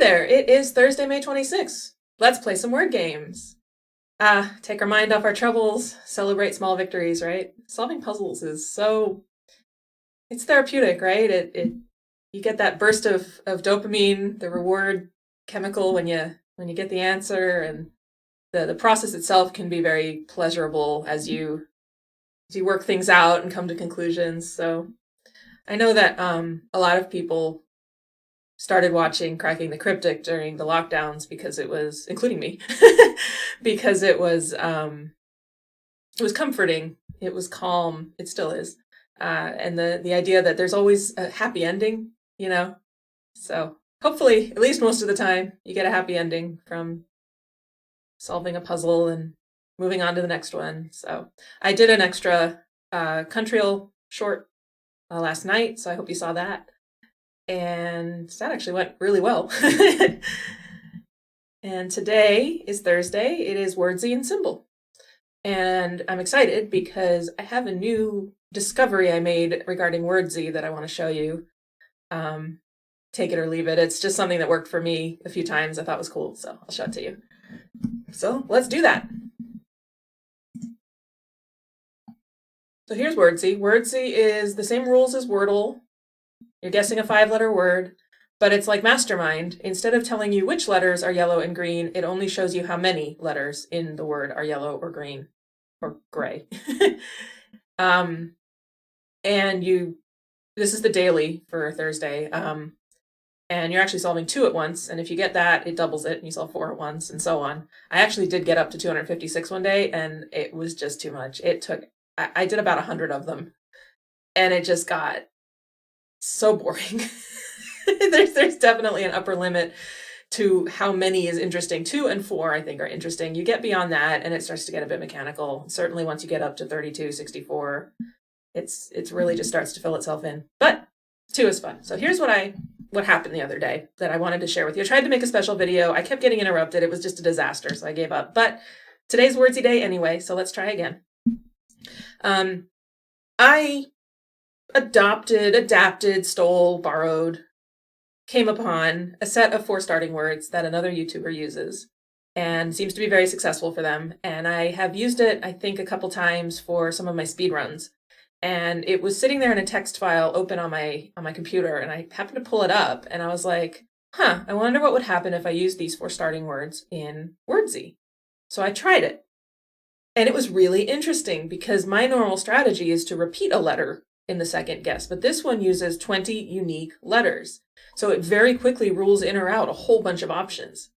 there, it is Thursday, May 26th. Let's play some word games. Take our mind off our troubles, celebrate small victories, right? Solving puzzles is it's therapeutic, right? You get that burst of dopamine, the reward chemical when you get the answer, and the process itself can be very pleasurable as you work things out and come to conclusions. So I know that a lot of people started watching Cracking the Cryptic during the lockdowns because it was, including me, because it was comforting. It was calm. It still is. And the idea that there's always a happy ending, you know? So hopefully, at least most of the time, you get a happy ending from solving a puzzle and moving on to the next one. So I did an extra Countryal short last night, so I hope you saw that. And that actually went really well. And today is Thursday. It is Wordzy and Symbol. And I'm excited because I have a new discovery I made regarding Wordzy that I want to show you. Take it or leave it. It's just something that worked for me a few times. I thought was cool, so I'll show it to you. So let's do that. So here's Wordzy. Wordzy is the same rules as Wordle. You're guessing a 5-letter word, but it's like Mastermind. Instead of telling you which letters are yellow and green, it only shows you how many letters in the word are yellow or green or gray. And this is the daily for Thursday. And you're actually solving 2 at once. And if you get that, it doubles it and you solve 4 at once and so on. I actually did get up to 256 one day and it was just too much. I did about 100 of them and it just got so boring. There's definitely an upper limit to how many is interesting. 2 and 4, I think, are interesting. You get beyond that and it starts to get a bit mechanical. Certainly once you get up to 32, 64, it's really just starts to fill itself in. But 2 is fun. So here's what happened the other day that I wanted to share with you. I tried to make a special video. I kept getting interrupted. It was just a disaster, so I gave up. But today's Wordsy Day anyway, so let's try again. I adapted, stole, borrowed, came upon a set of 4 starting words that another YouTuber uses and seems to be very successful for them. And I have used it, I think, a couple times for some of my speed runs. And it was sitting there in a text file open on my computer, and I happened to pull it up and I was like, I wonder what would happen if I used these 4 starting words in Wordzy. So I tried it. And it was really interesting because my normal strategy is to repeat a letter in the second guess, but this one uses 20 unique letters. So it very quickly rules in or out a whole bunch of options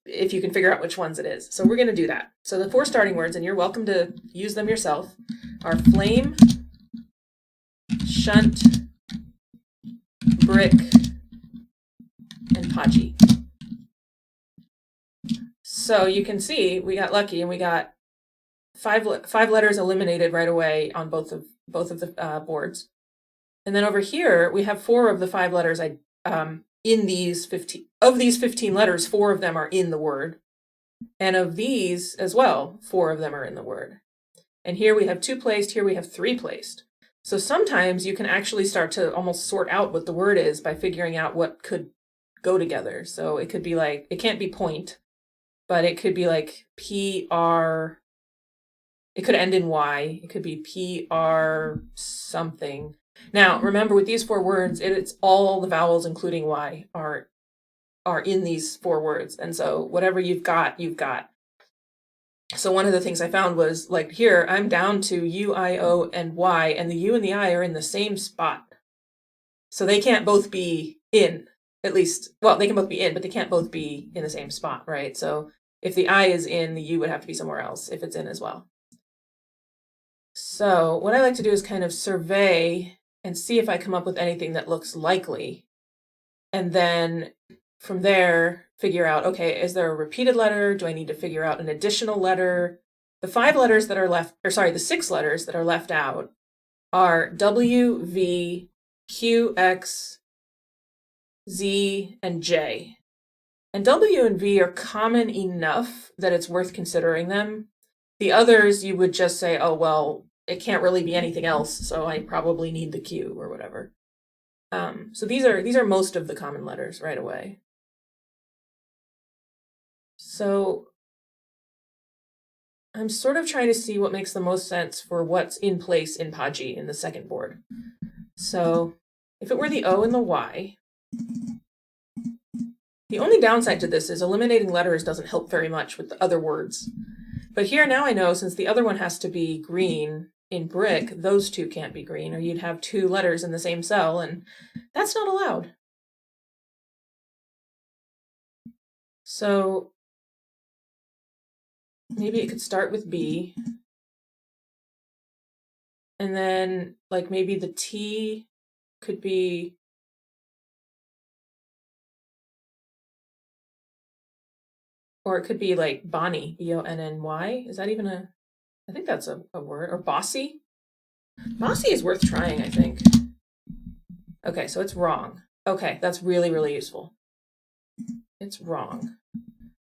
if you can figure out which ones it is. So we're going to do that. So the 4 starting words, and you're welcome to use them yourself, are flame, shunt, brick, and podgy. So you can see we got lucky and we got 5 letters eliminated right away on both of the boards. And then over here we have 4 of the 5 letters in these 15 of these 15 letters, 4 of them are in the word. And of these as well, 4 of them are in the word. And here we have 2 placed, here we have 3 placed. So sometimes you can actually start to almost sort out what the word is by figuring out what could go together. So it could be like, it can't be point, but it could be like PR, it could end in Y, it could be PR something. Now, remember with these 4 words, it's all the vowels, including Y, are in these 4 words. And so whatever you've got, you've got. So one of the things I found was, like here, I'm down to U, I, O, and Y, and the U and the I are in the same spot. So they can't both be in, at least, well, they can both be in, but they can't both be in the same spot, right? So if the I is in, the U would have to be somewhere else if it's in as well. So what I like to do is kind of survey and see if I come up with anything that looks likely. And then from there, figure out, okay, is there a repeated letter? Do I need to figure out an additional letter? The 5 letters that are left, or sorry, the 6 letters that are left out are W, V, Q, X, Z, and J. And W and V are common enough that it's worth considering them. The others, you would just say, oh, well, it can't really be anything else, so I probably need the Q or whatever. So these are most of the common letters right away. So I'm sort of trying to see what makes the most sense for what's in place in Paji in the second board. So if it were the O and the Y, the only downside to this is eliminating letters doesn't help very much with the other words. But here now I know, since the other one has to be green in brick, those two can't be green, or you'd have two letters in the same cell, and that's not allowed. So maybe it could start with B, and then like maybe the T could be or it could be like Bonnie, B-O-N-N-Y. Is that even a, I think that's a word. Or Bossy? Bossy is worth trying, I think. Okay, so it's wrong. Okay, that's really, really useful. It's wrong,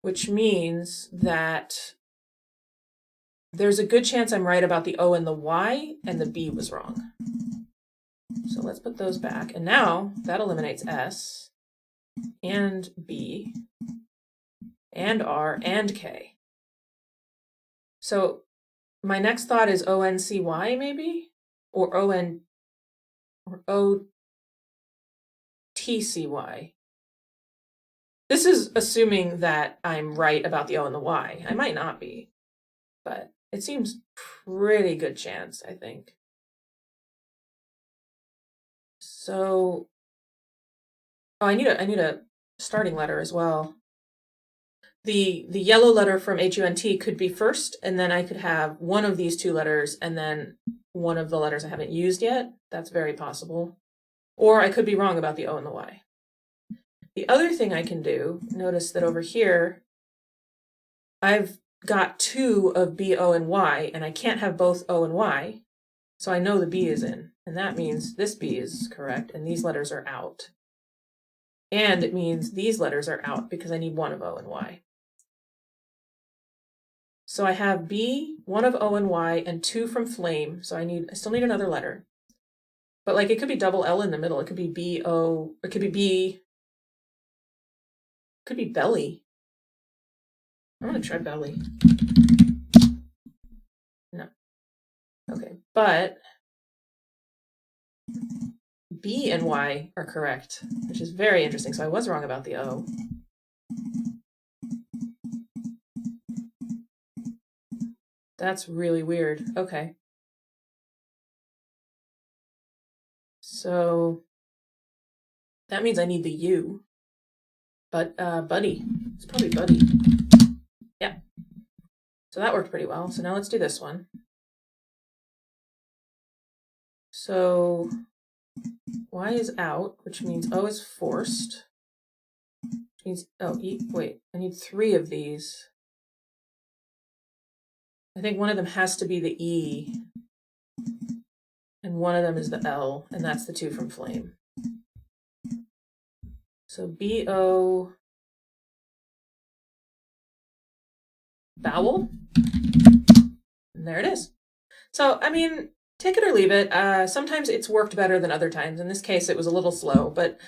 which means that there's a good chance I'm right about the O and the Y, and the B was wrong. So let's put those back. And now that eliminates S and B and R and K. So my next thought is O-N-C-Y maybe? Or O-N or O-T-C-Y. This is assuming that I'm right about the O and the Y. I might not be, but it seems pretty good chance, I think. So, oh, I need a starting letter as well. The yellow letter from H-U-N-T could be first, and then I could have one of these two letters and then one of the letters I haven't used yet. That's very possible. Or I could be wrong about the O and the Y. The other thing I can do, notice that over here, I've got two of B, O, and Y, and I can't have both O and Y, so I know the B is in, and that means this B is correct, and these letters are out. And it means these letters are out because I need one of O and Y. So I have B, one of O and Y, and two from flame, so I still need another letter. But like it could be double L in the middle, it could be B-O, it could be B, it could be belly. I'm gonna try belly. No. Okay, but B and Y are correct, which is very interesting. So I was wrong about the O. That's really weird. Okay. So that means I need the U. But Buddy. It's probably Buddy. Yeah. So that worked pretty well. So now let's do this one. So Y is out, which means O is forced. Which means, oh, wait, I need three of these. I think one of them has to be the E, and one of them is the L, and that's the two from flame. So B-O, vowel, and there it is. So, I mean, take it or leave it. Sometimes it's worked better than other times. In this case, it was a little slow, but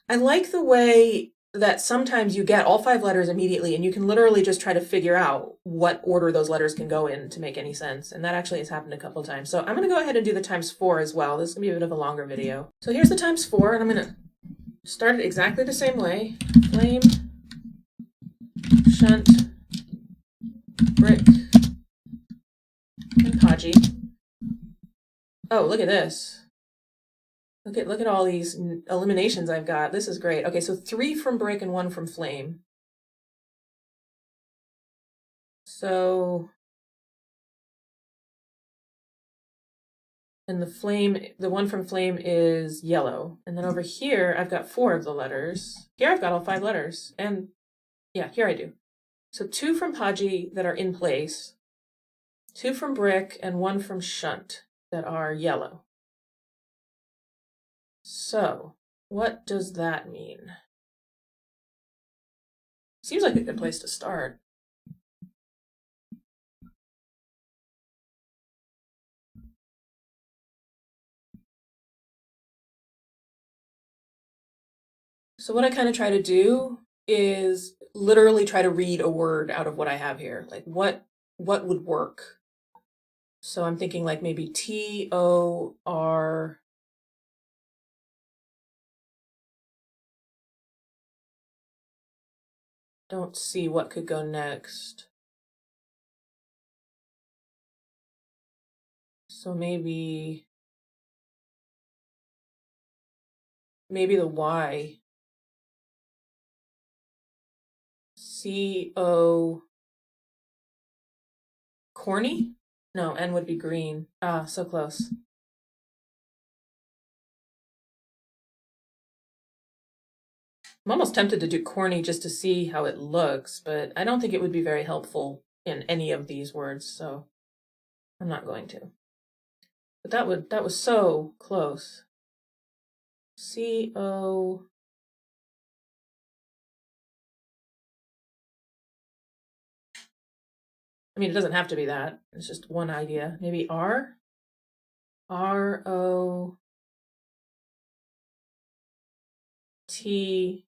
I like the way that sometimes you get all five letters immediately and you can literally just try to figure out what order those letters can go in to make any sense. And that actually has happened a couple of times. So I'm going to go ahead and do the ×4 as well. This is going to be a bit of a longer video. So here's the ×4, and I'm going to start it exactly the same way. Flame, shunt, brick, and Podgy. Oh, look at this. Look at all these eliminations I've got. This is great. Okay, so 3 from brick and 1 from flame. So, and the one from flame is yellow. And then over here, I've got 4 of the letters. Here I've got all 5 letters. And yeah, here I do. So 2 from Podgy that are in place, 2 from brick, and 1 from shunt that are yellow. So, what does that mean? Seems like a good place to start. So what I kind of try to do is literally try to read a word out of what I have here. Like what would work? So I'm thinking like maybe TOR. Don't see what could go next. So maybe the Y. CO. Corny? No, N would be green. Ah, so close. I'm almost tempted to do corny just to see how it looks, but I don't think it would be very helpful in any of these words, so I'm not going to. But that was so close. CO. I mean, it doesn't have to be that. It's just one idea. Maybe R? RO. T.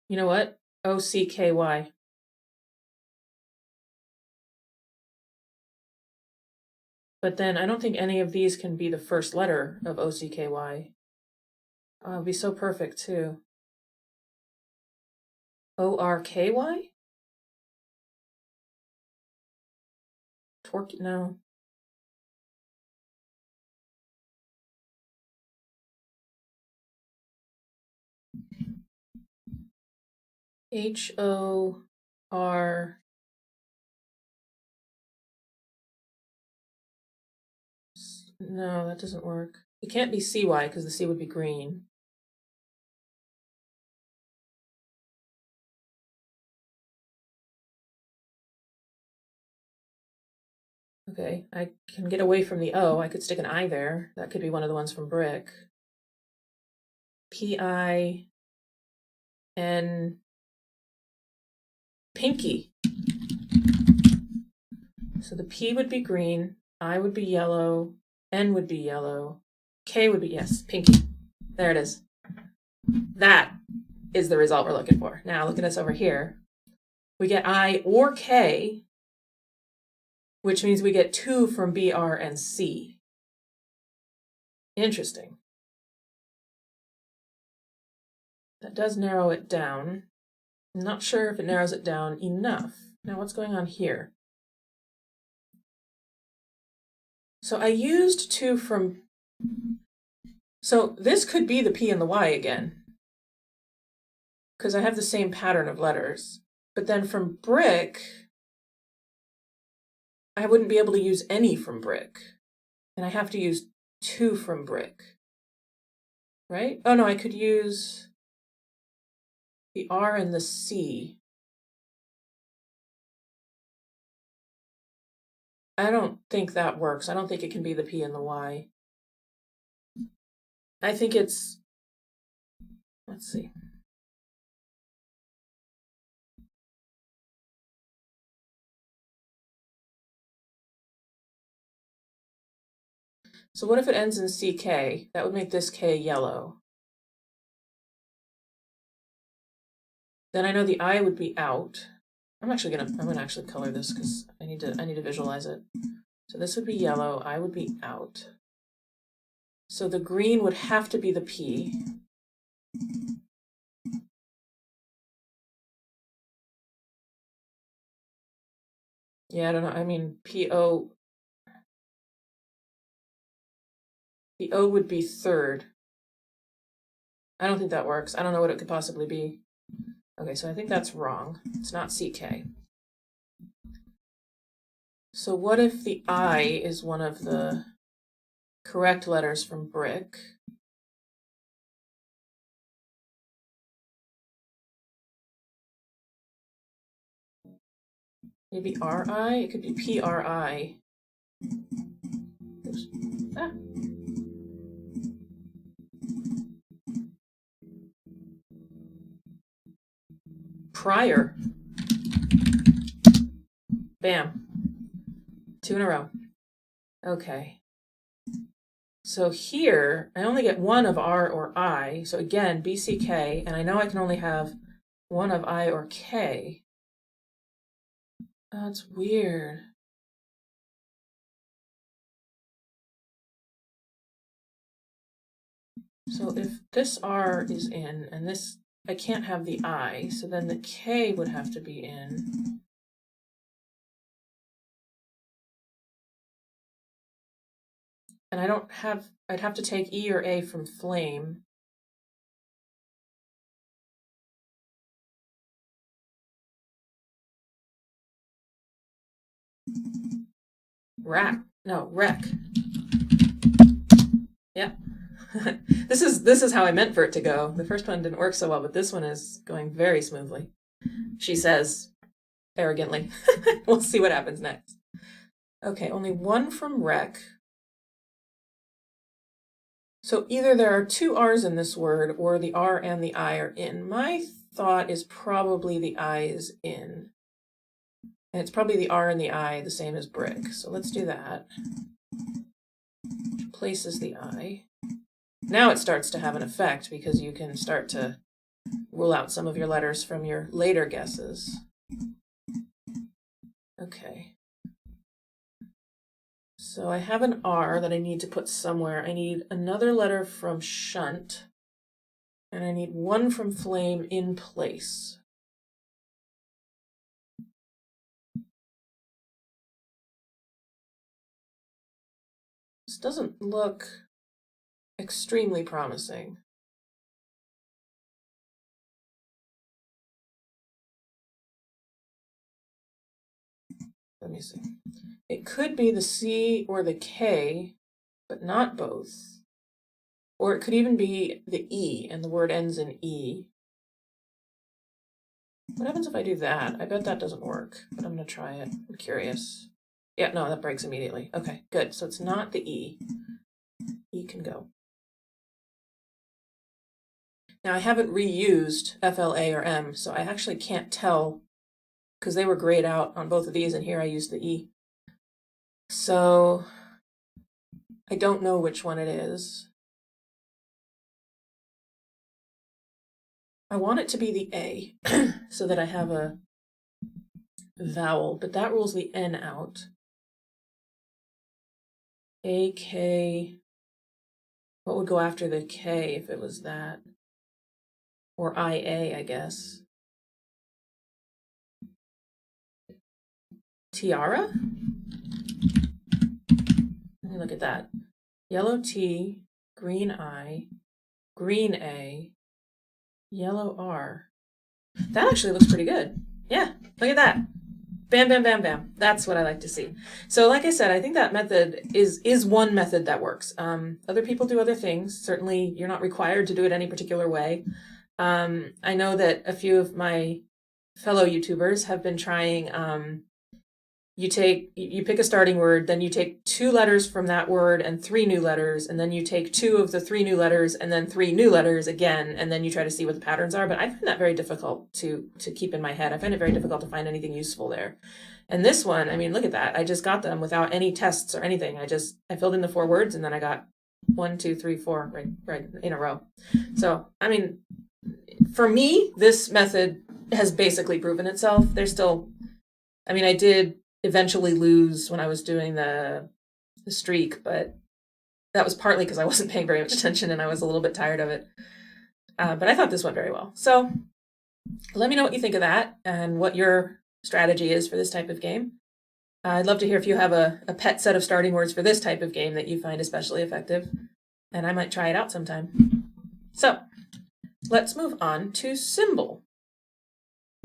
You know what? OCKY. But then I don't think any of these can be the first letter of OCKY. It'd be so perfect too. ORKY? Torque? No. HOR. No, that doesn't work. It can't be CY because the C would be green. Okay, I can get away from the O. I could stick an I there. That could be one of the ones from Brick. PI. N. Pinky. So the P would be green, I would be yellow, N would be yellow, K would be, yes, pinky. There it is. That is the result we're looking for. Now look at this over here. We get I or K, which means we get 2 from B, R, and C. Interesting. That does narrow it down. I'm not sure if it narrows it down enough. Now what's going on here? So I used 2 from, so this could be the P and the Y again, because I have the same pattern of letters. But then from Brick, I wouldn't be able to use any from Brick. And I have to use 2 from Brick. Right? Oh no, I could use the R and the C. I don't think that works. I don't think it can be the P and the Y. I think it's, let's see. So what if it ends in CK? That would make this K yellow. Then I know the I would be out. I'm gonna actually color this because I need to visualize it. So this would be yellow, I would be out. So the green would have to be the P. Yeah, I don't know. I mean, PO. The O would be third. I don't think that works. I don't know what it could possibly be. Okay, so I think that's wrong. It's not CK. So what if the I is one of the correct letters from Brick? Maybe RI? It could be PRI. Ah. Prior. Bam. 2 in a row. Okay. So here, I only get one of R or I. So again, BCK, and I know I can only have one of I or K. Oh, that's weird. So if this R is in, and this, I can't have the I, so then the K would have to be in. And I don't have, I'd have to take E or A from flame. Rack, no, wreck. Yeah. This is how I meant for it to go. The first one didn't work so well, but this one is going very smoothly. She says arrogantly. We'll see what happens next. Okay, only one from wreck. So either there are two R's in this word or the R and the I are in. My thought is probably the I is in. And it's probably the R and the I the same as brick. So let's do that. Which places the I. Now it starts to have an effect because you can start to rule out some of your letters from your later guesses. Okay. So I have an R that I need to put somewhere. I need another letter from shunt. And I need one from flame in place. This doesn't look extremely promising. Let me see. It could be the C or the K, but not both. Or it could even be the E, and the word ends in E. What happens if I do that? I bet that doesn't work, but I'm going to try it. I'm curious. Yeah, no, that breaks immediately. Okay, good. So it's not the E. E can go. Now I haven't reused FLA or M, so I actually can't tell because they were grayed out on both of these, and here I used the E. So I don't know which one it is. I want it to be the A so that I have a vowel, but that rules the N out. A, K, what would go after the K if it was that? Or IA, I guess. Tiara? Let me look at that. Yellow T, green I, green A, yellow R. That actually looks pretty good. Yeah, look at that. Bam, bam, bam, bam. That's what I like to see. So like I said, I think that method is one method that works. Other people do other things. Certainly, you're not required to do it any particular way. I know that a few of my fellow YouTubers have been trying, you pick a starting word, then you take 2 letters from that word and 3 new letters, and then you take 2 of the 3 new letters and then 3 new letters again, and then you try to see what the patterns are. But I find that very difficult to keep in my head. I find it very difficult to find anything useful there. And this one, I mean, look at that. I just got them without any tests or anything. I filled in the 4 words, and then I got 1, 2, 3, 4 right in a row. So, I mean, for me, this method has basically proven itself. There's still, I mean, I did eventually lose when I was doing the streak, but that was partly because I wasn't paying very much attention and I was a little bit tired of it. But I thought this went very well. So let me know what you think of that and what your strategy is for this type of game. I'd love to hear if you have a pet set of starting words for this type of game that you find especially effective, and I might try it out sometime. So let's move on to symbol.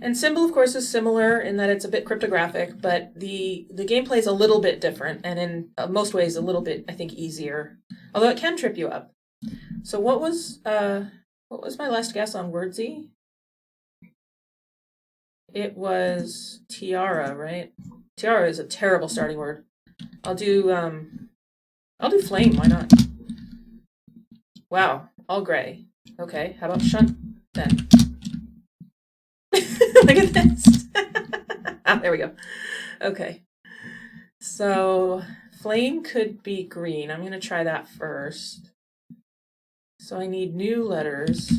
And symbol, of course, is similar in that it's a bit cryptographic, but the gameplay is a little bit different, and in most ways a little bit, I think, easier. Although it can trip you up. So what was my last guess on Wordzy? It was tiara, right? Tiara is a terrible starting word. I'll do flame. Why not? Wow, all gray. Okay, how about shunt then? Look at this. There we go. Okay. So flame could be green. I'm going to try that first. So I need new letters.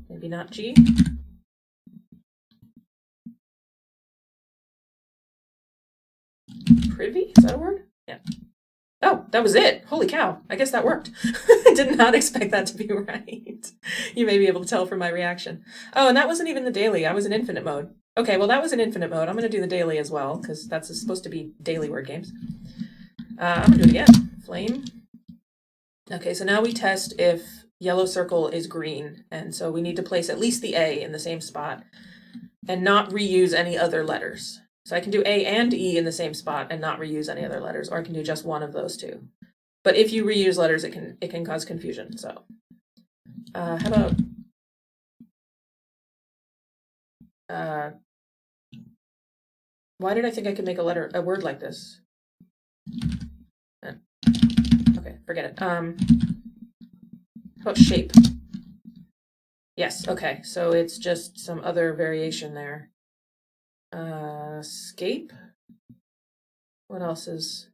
Maybe not G. Privy? Is that a word? Yeah. Oh, that was it. Holy cow. I guess that worked. I did not expect that to be right. You may be able to tell from my reaction. Oh, and that wasn't even the daily. I was in infinite mode. Okay, well, that was in infinite mode. I'm going to do the daily as well, because that's supposed to be daily word games. I'm going to do it again. Flame. Okay, so now we test if yellow circle is green, and so we need to place at least the A in the same spot and not reuse any other letters. So I can do A and E in the same spot and not reuse any other letters, or I can do just one of those two. But if you reuse letters, it can cause confusion. So how about why did I think I could make a word like this? Okay, forget it. How about shape? Yes, okay, so it's just some other variation there. Scape? What else is...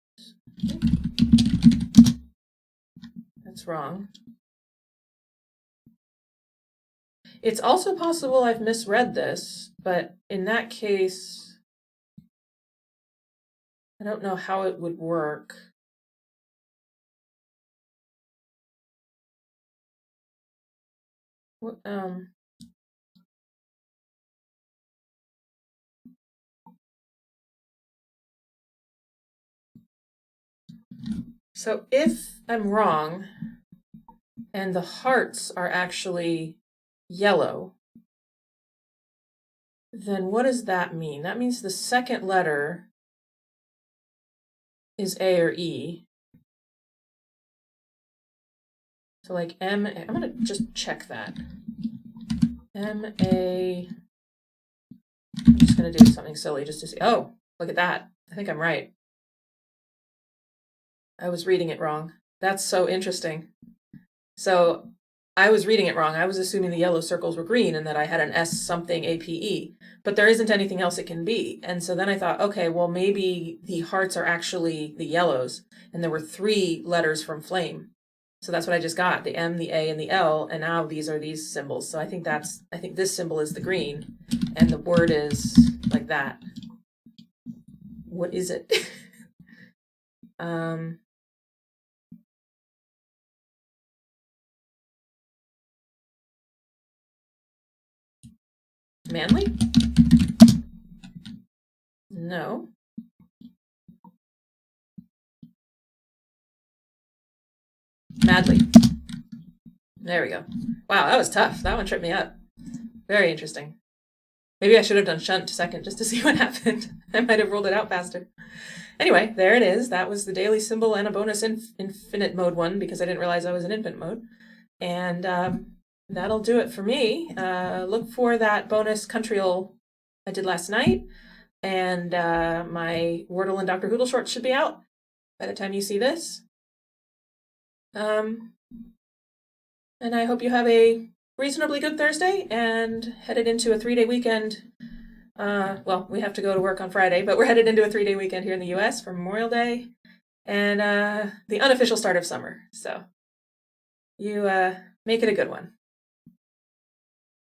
That's wrong. It's also possible I've misread this, but in that case, I don't know how it would work. What, so if I'm wrong, and the hearts are actually yellow, then what does that mean? That means the second letter is A or E. So like M, I'm going to just check that. M-A, I'm just going to do something silly just to see. Oh, look at that. I think I'm right. I was reading it wrong. That's so interesting. So I was reading it wrong. I was assuming the yellow circles were green and that I had an S something APE, but there isn't anything else it can be. And so then I thought, okay, well, maybe the hearts are actually the yellows, and there were 3 letters from flame. So that's what I just got, the M, the A, and the L, and now these are these symbols. So I think this symbol is the green, and the word is like that. What is it? Manly? No. Madly. There we go. Wow, that was tough. That one tripped me up. Very interesting. Maybe I should have done shunt second just to see what happened. I might have rolled it out faster. Anyway, there it is. That was the daily symbol and a bonus infinite mode one because I didn't realize I was in infinite mode. And that'll do it for me. Look for that bonus countryal I did last night. And my Wordle and Dr. Hoodle shorts should be out by the time you see this. And I hope you have a reasonably good Thursday and headed into a 3-day weekend. Well, we have to go to work on Friday, but we're headed into a 3-day weekend here in the US for Memorial Day and the unofficial start of summer. So you make it a good one.